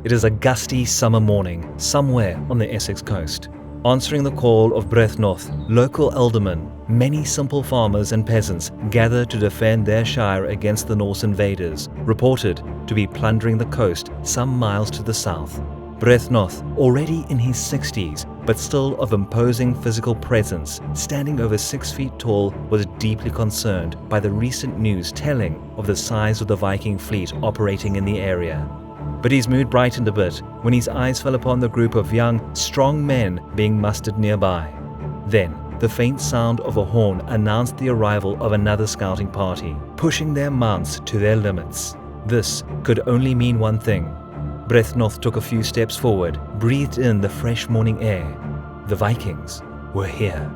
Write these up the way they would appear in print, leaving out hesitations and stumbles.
It is a gusty summer morning somewhere on the Essex coast. Answering the call of Brythnorth, local aldermen, many simple farmers and peasants gather to defend their shire against the Norse invaders, reported to be plundering the coast some miles to the south. Brythnorth, already in his 60s, but still of imposing physical presence, standing over 6 feet tall, was deeply concerned by the recent news telling of the size of the Viking fleet operating in the area. But his mood brightened a bit when his eyes fell upon the group of young, strong men being mustered nearby. Then, the faint sound of a horn announced the arrival of another scouting party, pushing their mounts to their limits. This could only mean one thing. Brythnorth took a few steps forward, breathed in the fresh morning air. The Vikings were here.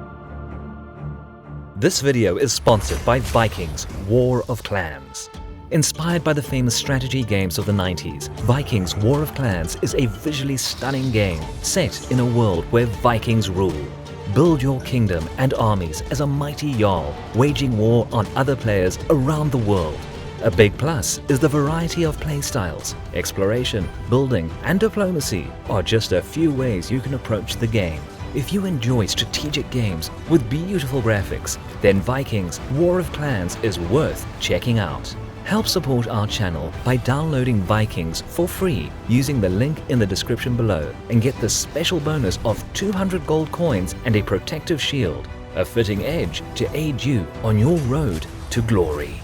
This video is sponsored by Vikings War of Clans. Inspired by the famous strategy games of the 90s, Vikings War of Clans is a visually stunning game set in a world where Vikings rule. Build your kingdom and armies as a mighty Jarl, waging war on other players around the world. A big plus is the variety of playstyles. Exploration, building, and diplomacy are just a few ways you can approach the game. If you enjoy strategic games with beautiful graphics, then Vikings War of Clans is worth checking out. Help support our channel by downloading Vikings for free using the link in the description below and get the special bonus of 200 gold coins and a protective shield, a fitting edge to aid you on your road to glory.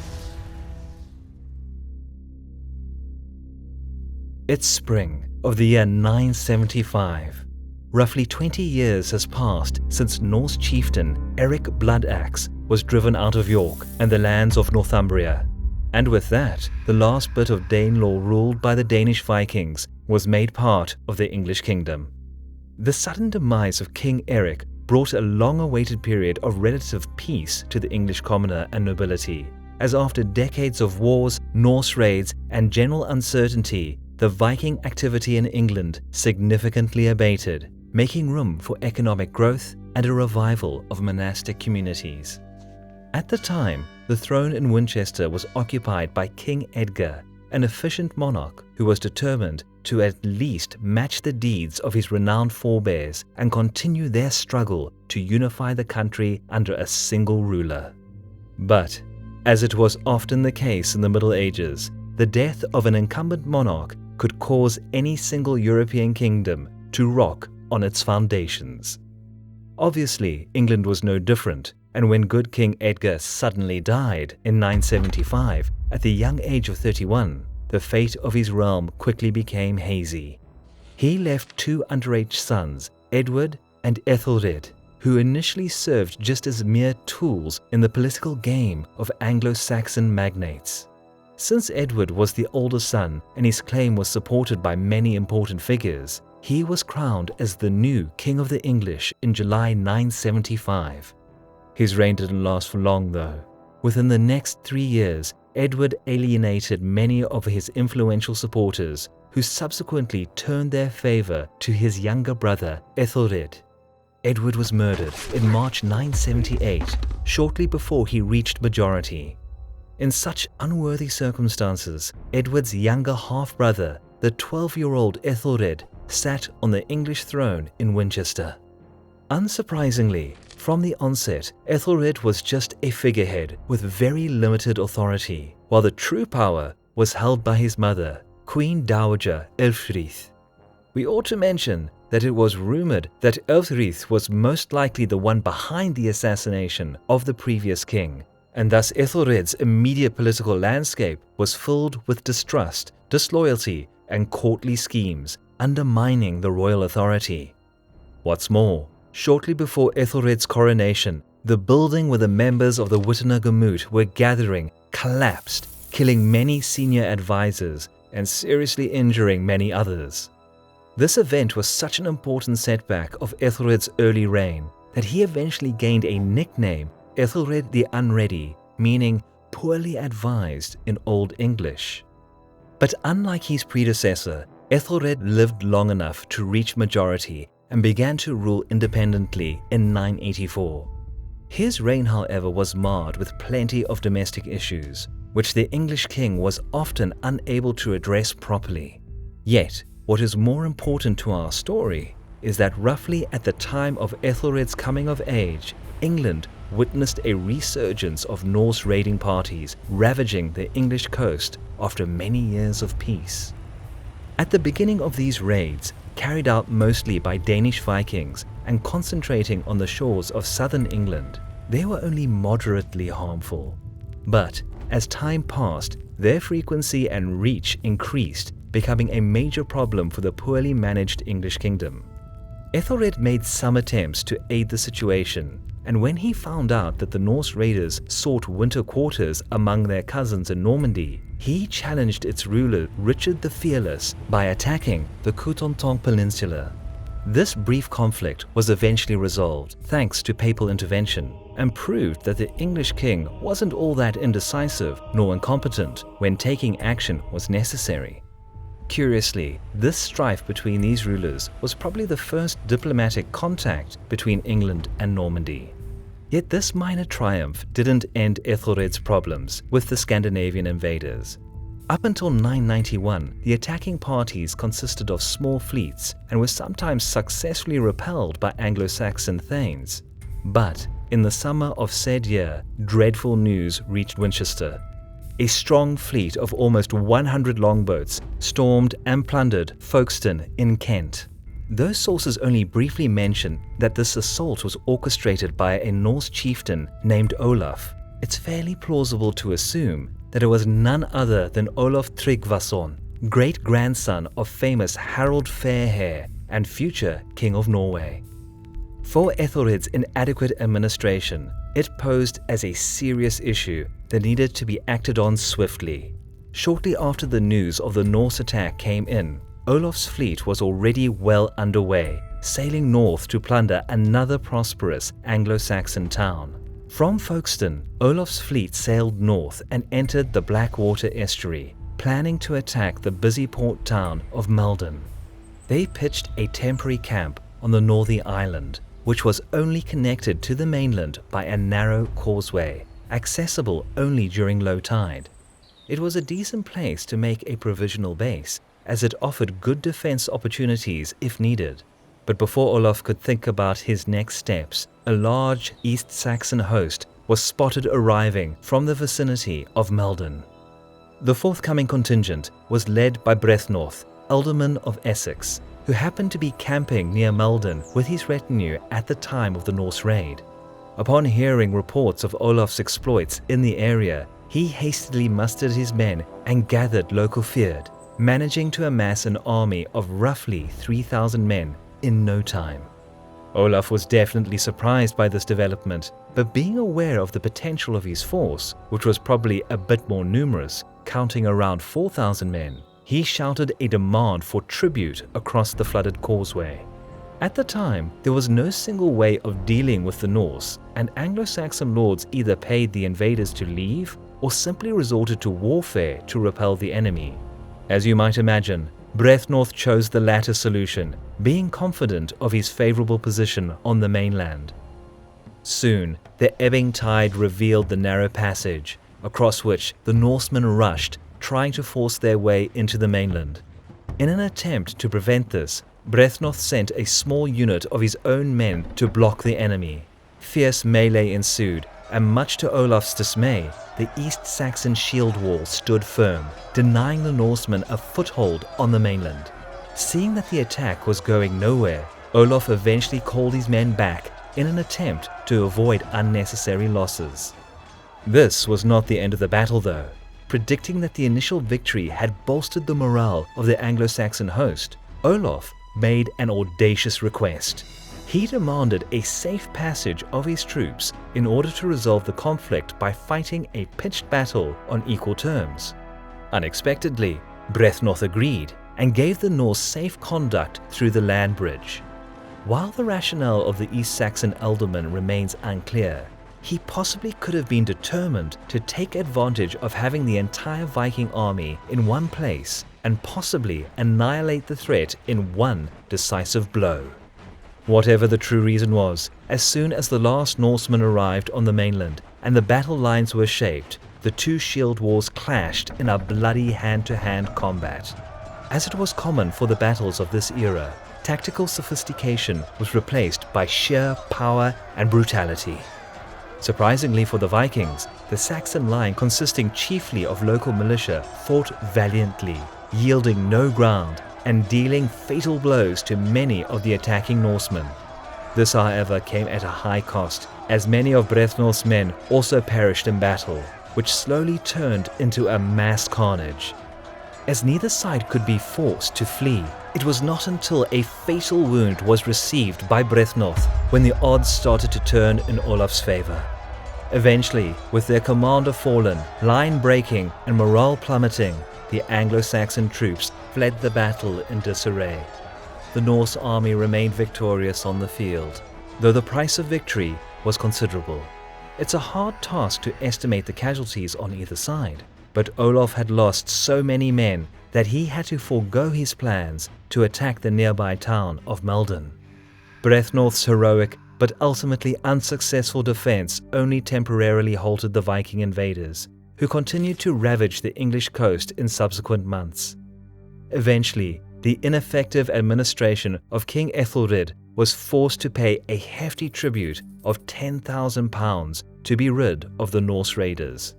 It's spring of the year 975. Roughly 20 years has passed since Norse chieftain Eric Bloodaxe was driven out of York and the lands of Northumbria. And with that, the last bit of Danelaw ruled by the Danish Vikings was made part of the English kingdom. The sudden demise of King Eric brought a long-awaited period of relative peace to the English commoner and nobility, as after decades of wars, Norse raids, and general uncertainty, the Viking activity in England significantly abated, making room for economic growth and a revival of monastic communities. At the time, the throne in Winchester was occupied by King Edgar, an efficient monarch who was determined to at least match the deeds of his renowned forebears and continue their struggle to unify the country under a single ruler. But, as it was often the case in the Middle Ages, the death of an incumbent monarch could cause any single European kingdom to rock on its foundations. Obviously, England was no different, and when good King Edgar suddenly died in 975 at the young age of 31, the fate of his realm quickly became hazy. He left two underage sons, Edward and Ethelred, who initially served just as mere tools in the political game of Anglo-Saxon magnates. Since Edward was the older son and his claim was supported by many important figures, he was crowned as the new King of the English in July 975. His reign didn't last for long though. Within the next 3 years, Edward alienated many of his influential supporters, who subsequently turned their favor to his younger brother Ethelred. Edward was murdered in March 978, shortly before he reached majority. In such unworthy circumstances, Edward's younger half-brother, the 12-year-old Ethelred, sat on the English throne in Winchester. Unsurprisingly, from the onset, Ethelred was just a figurehead with very limited authority, while the true power was held by his mother, Queen Dowager Elfrith. We ought to mention that it was rumored that Elfrith was most likely the one behind the assassination of the previous king, and thus Ethelred's immediate political landscape was filled with distrust, disloyalty, and courtly schemes, undermining the royal authority. What's more, shortly before Ethelred's coronation, the building where the members of the Wittener Gemüt were gathering collapsed, killing many senior advisors and seriously injuring many others. This event was such an important setback of Ethelred's early reign that he eventually gained a nickname, Ethelred the Unready, meaning poorly advised in Old English. But unlike his predecessor, Ethelred lived long enough to reach majority and began to rule independently in 984. His reign, however, was marred with plenty of domestic issues, which the English king was often unable to address properly. Yet, What is more important to our story is that roughly at the time of Ethelred's coming of age, England witnessed a resurgence of Norse raiding parties ravaging the English coast after many years of peace. At the beginning of these raids, carried out mostly by Danish Vikings and concentrating on the shores of southern England, they were only moderately harmful. But as time passed, their frequency and reach increased, becoming a major problem for the poorly managed English kingdom. Ethelred made some attempts to aid the situation, and when he found out that the Norse raiders sought winter quarters among their cousins in Normandy, he challenged its ruler Richard the Fearless by attacking the Cotentin Peninsula. This brief conflict was eventually resolved thanks to papal intervention, and proved that the English king wasn't all that indecisive nor incompetent when taking action was necessary. Curiously, this strife between these rulers was probably the first diplomatic contact between England and Normandy. Yet this minor triumph didn't end Ethelred's problems with the Scandinavian invaders. Up until 991, the attacking parties consisted of small fleets and were sometimes successfully repelled by Anglo-Saxon thanes. But in the summer of said year, dreadful news reached Winchester. A strong fleet of almost 100 longboats stormed and plundered Folkestone in Kent. Though sources only briefly mention that this assault was orchestrated by a Norse chieftain named Olaf, it's fairly plausible to assume that it was none other than Olaf Tryggvason, great-grandson of famous Harald Fairhair and future King of Norway. For Ethelred's inadequate administration, it posed as a serious issue that needed to be acted on swiftly. Shortly after the news of the Norse attack came in, Olaf's fleet was already well underway, sailing north to plunder another prosperous Anglo-Saxon town. From Folkestone, Olaf's fleet sailed north and entered the Blackwater estuary, planning to attack the busy port town of Maldon. They pitched a temporary camp on the Northy Island, which was only connected to the mainland by a narrow causeway, accessible only during low tide. It was a decent place to make a provisional base, as it offered good defense opportunities if needed. But before Olaf could think about his next steps, a large East Saxon host was spotted arriving from the vicinity of Maldon. The forthcoming contingent was led by Brethnorth, Alderman of Essex, who happened to be camping near Maldon with his retinue at the time of the Norse raid. Upon hearing reports of Olaf's exploits in the area, he hastily mustered his men and gathered local fyrd, managing to amass an army of roughly 3,000 men in no time. Olaf was definitely surprised by this development, but being aware of the potential of his force, which was probably a bit more numerous, counting around 4,000 men, he shouted a demand for tribute across the flooded causeway. At the time, there was no single way of dealing with the Norse, and Anglo-Saxon lords either paid the invaders to leave or simply resorted to warfare to repel the enemy. As you might imagine, Brethnorth chose the latter solution, being confident of his favorable position on the mainland. Soon, the ebbing tide revealed the narrow passage, across which the Norsemen rushed, trying to force their way into the mainland. In an attempt to prevent this, Brethnorth sent a small unit of his own men to block the enemy. Fierce melee ensued, and much to Olaf's dismay, the East Saxon shield wall stood firm, denying the Norsemen a foothold on the mainland. Seeing that the attack was going nowhere, Olaf eventually called his men back in an attempt to avoid unnecessary losses. This was not the end of the battle though. Predicting that the initial victory had bolstered the morale of the Anglo-Saxon host, Olaf made an audacious request. He demanded a safe passage of his troops in order to resolve the conflict by fighting a pitched battle on equal terms. Unexpectedly, Brethnorth agreed and gave the Norse safe conduct through the land bridge. While the rationale of the East Saxon ealdorman remains unclear, he possibly could have been determined to take advantage of having the entire Viking army in one place and possibly annihilate the threat in one decisive blow. Whatever the true reason was, as soon as the last Norsemen arrived on the mainland and the battle lines were shaped, the two shield walls clashed in a bloody hand-to-hand combat. As it was common for the battles of this era, tactical sophistication was replaced by sheer power and brutality. Surprisingly for the Vikings, the Saxon line, consisting chiefly of local militia, fought valiantly, yielding no ground and dealing fatal blows to many of the attacking Norsemen. This, however, came at a high cost, as many of Brethnolf's men also perished in battle, which slowly turned into a mass carnage. As neither side could be forced to flee, it was not until a fatal wound was received by Brethnolf when the odds started to turn in Olaf's favor. Eventually, with their commander fallen, line breaking, and morale plummeting, the Anglo-Saxon troops fled the battle in disarray. The Norse army remained victorious on the field, though the price of victory was considerable. It's a hard task to estimate the casualties on either side, but Olaf had lost so many men that he had to forego his plans to attack the nearby town of Maldon. Brethnolf's heroic but ultimately unsuccessful defense only temporarily halted the Viking invaders, who continued to ravage the English coast in subsequent months. Eventually, the ineffective administration of King Ethelred was forced to pay a hefty tribute of £10,000 to be rid of the Norse raiders.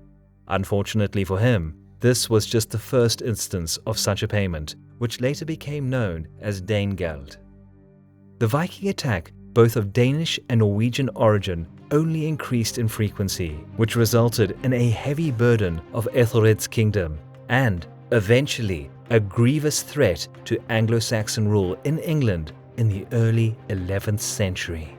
Unfortunately for him, this was just the first instance of such a payment, which later became known as Danegeld. The Viking attack, both of Danish and Norwegian origin, only increased in frequency, which resulted in a heavy burden of Ethelred's kingdom and, eventually, a grievous threat to Anglo-Saxon rule in England in the early 11th century.